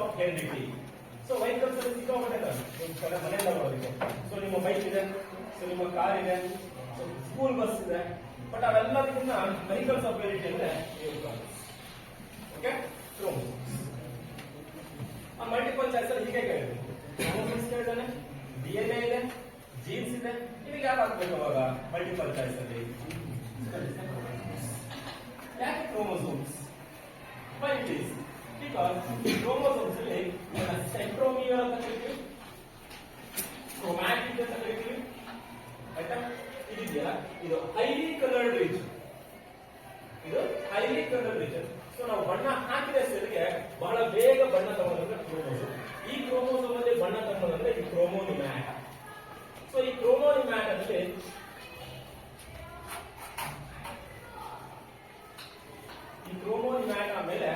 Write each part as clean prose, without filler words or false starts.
Of heredity. So vehicles ಅಲ್ಲಿ ಸಿಕ್ಕಾಪಟ್ಟೆ ಮನೆಯಿಂದ ಬರೋದಕ್ಕೆ. ಸೊ ನಿಮ್ಮ ಬೈಕ್ ಇದೆ, ಸೊ ನಿಮ್ಮ ಕಾರ್ ಇದೆ, ಸ್ಕೂಲ್ ಬಸ್ ಇದೆ, ಬಟ್ ಅವೆಲ್ಲದಕ್ಕಿಂತ ವೆಹಿಕಲ್ಸ್ ಆಫ್ ಹೆರಿಡಿಟಿ ಅಂದ್ರೆ ಓಕೆ ಕ್ರೋಮೋಸೋಮ್ಸ್. ಆ ಮಲ್ಟಿಪಲ್ ಚಾಯ್ಸ್ ಅಲ್ಲಿ ಹೀಗೆ ಕೇಳಿದ್ರು, ಕ್ರೋಮೋಸೋಮ್ಸ್ ಕೇಳಿದಾನೆ, ಡಿಎನ್ಎ ಇದೆ, ಜೀನ್ಸ್ ಇದೆ, ನಿಮಗೆ ಯಾರು ಹಾಕ್ಬೇಕು ಅವಾಗ ಮಲ್ಟಿಪಲ್ ಚಾಯ್ಸ್ ಅಲ್ಲಿ? ಯಾಕೆ chromosomes? Why it is? Because chromosomes ಅಲ್ಲಿ ಸೆಂಟ್ರೋಮಿಯರ್ ಅಂತ ಕರಿತೀವಿ, ಕ್ರೋಮ್ಯಾಟಿಕ್ ಅಂತ ಕರಿತೀವಿ, ಆಯ್ತಾ? ಇದೆಯಲ್ಲ, ಇದು ಹೈಲಿ ಕಲರ್ಡ್ ರೀಜನ್, ಇದು ಹೈಲಿ ಕಲರ್ಡ್ ರೀಜನ್. ಸೊ ನಾವು ಬಣ್ಣ ಹಾಕಿದ ಸೆಲ್ಗೆ ಬಹಳ ಬೇಗ ಬಣ್ಣ ತಗೊಂಡ್ರೆ ಕ್ರೋಮೋಸೋಮ್. ಈ ಕ್ರೋಮೋಸೋಮ್ ಅಲ್ಲಿ ಬಣ್ಣ ತಗೊಂಡ್ರೆ ಈ ಕ್ರೋಮೋನಿಮ್ಯಾಟ. ಸೊ ಈ ಕ್ರೋಮೋನಿಮ್ಯಾಟ ಅಲ್ಲಿ ಕ್ರೋಮೋನಿಮ್ಯಾಟ ಮೇಲೆ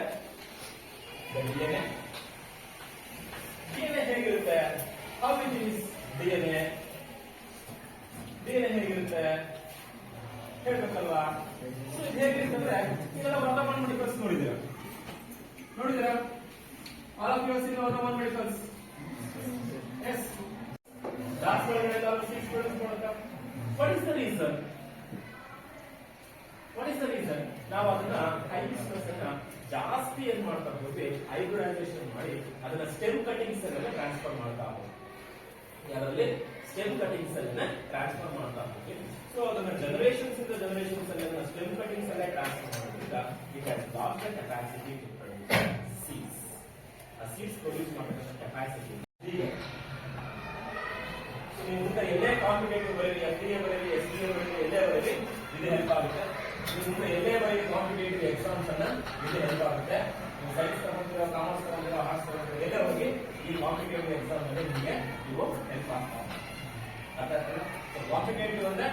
ಡಿಎನ್ಎ. ಡಿಎನ್ಎ ಹೇಗಿರುತ್ತೆ? How it is DNA? DNA ಹೇಗಿರುತ್ತೆ ಹೇಳ್ಬೇಕಲ್ವಾ? ಸೊ ಇದು ಹೇಗಿರುತ್ತೆ ಅಂದ್ರೆ, ಇದೆಲ್ಲ ವರ್ಧಮಾನ ಮೆಡಿಕಲ್ಸ್ ನೋಡಿದ್ದೀರಾ? All of you have seen Vardhamana medicals? Yes. Dots ಒಳಗಡೆ ಸೀಟ್ಸ್ ಪ್ರೊಡ್ಯೂಸ್ ಮಾಡುತ್ತಾ? What is the reason? ನಾವು ಅದನ್ನ ಹೈಬಿಸ್ಕಸ್ ಅನ್ನ ಜಾಸ್ತಿ ಏನ್ ಮಾಡ್ತಾ ಹೋಗಿ ಹೈಬ್ರಿಡೈಸೇಷನ್ ಮಾಡಿ ಅದನ್ನ ಸ್ಟೆಮ್ ಕಟಿಂಗ್ಸ್ ಅನ್ನ ಟ್ರಾನ್ಸ್ಫರ್ ಮಾಡ್ತಾ ಹೋಗಿ, ಯಾರಲ್ಲಿ ಸ್ಟೆಮ್ ಕಟಿಂಗ್ಸ್ ಅನ್ನ ಟ್ರಾನ್ಸ್ಫರ್ ಮಾಡ್ತಾ ಹೋಗಿ. ಸೊ ಅದನ್ನ ಜನರೇಷನ್ಸ್ ಇಂದ ಜನರೇಷನ್ಸ್ ಅಲ್ಲಿ ಸ್ಟೆಮ್ ಕಟಿಂಗ್ಸ್ ಅಲ್ಲೇ ಟ್ರಾನ್ಸ್ಫರ್ ಮಾಡೋದ್ರಿಂದ it has lost the capacity to produce seeds. ಆ ಸೀಡ್ಸ್ ಪ್ರೊಡ್ಯೂಸ್ ಮಾಡತಕ್ಕಂಥ ಕೆಪಾಸಿಟಿ ಹೀಗೆ. ನೀವು ಮುಂದೆ ಎಲ್ಲೇ ಕಾಂಪಿಟೇಟಿವ್ ಬರೀರಿ, FDA ಬರೀರಿ, SDA ಬರೀರಿ, ಎಲ್ಲೇ ಬರೀರಿ, ಇದು ಹೆಲ್ಪ್ ಆಗುತ್ತೆ. ಮುಂದೆ ಎಲ್ಲೇ ಬರೀ ಕಾಂಪಿಟೇಟಿವ್ ಎಕ್ಸಾಮ್ಸ್ ಅನ್ನ ಇದು ಹೆಲ್ಪ್ ಆಗುತ್ತೆ. ನೀವು ಸೈನ್ಸ್ ತಗೊಂಡಿರೋ, ಕಾಮರ್ಸ್ ತಗೊಂಡಿರೋ, ಆರ್ಟ್ಸ್ ತಗೊಂಡಿರೋ, ಎಲ್ಲೇ ಹೋಗಿ ಈ ಕಾಂಪಿಟೇಟಿವ್ ಎಕ್ಸಾಮ್ ಅಲ್ಲಿ ನಿಮಗೆ ಇವು ಹೆಲ್ಪ್ ಆಗ್ತಾ ಇದೆ. ಕಾಂಪಿಟೇಟಿವ್ ಅಂದ್ರೆ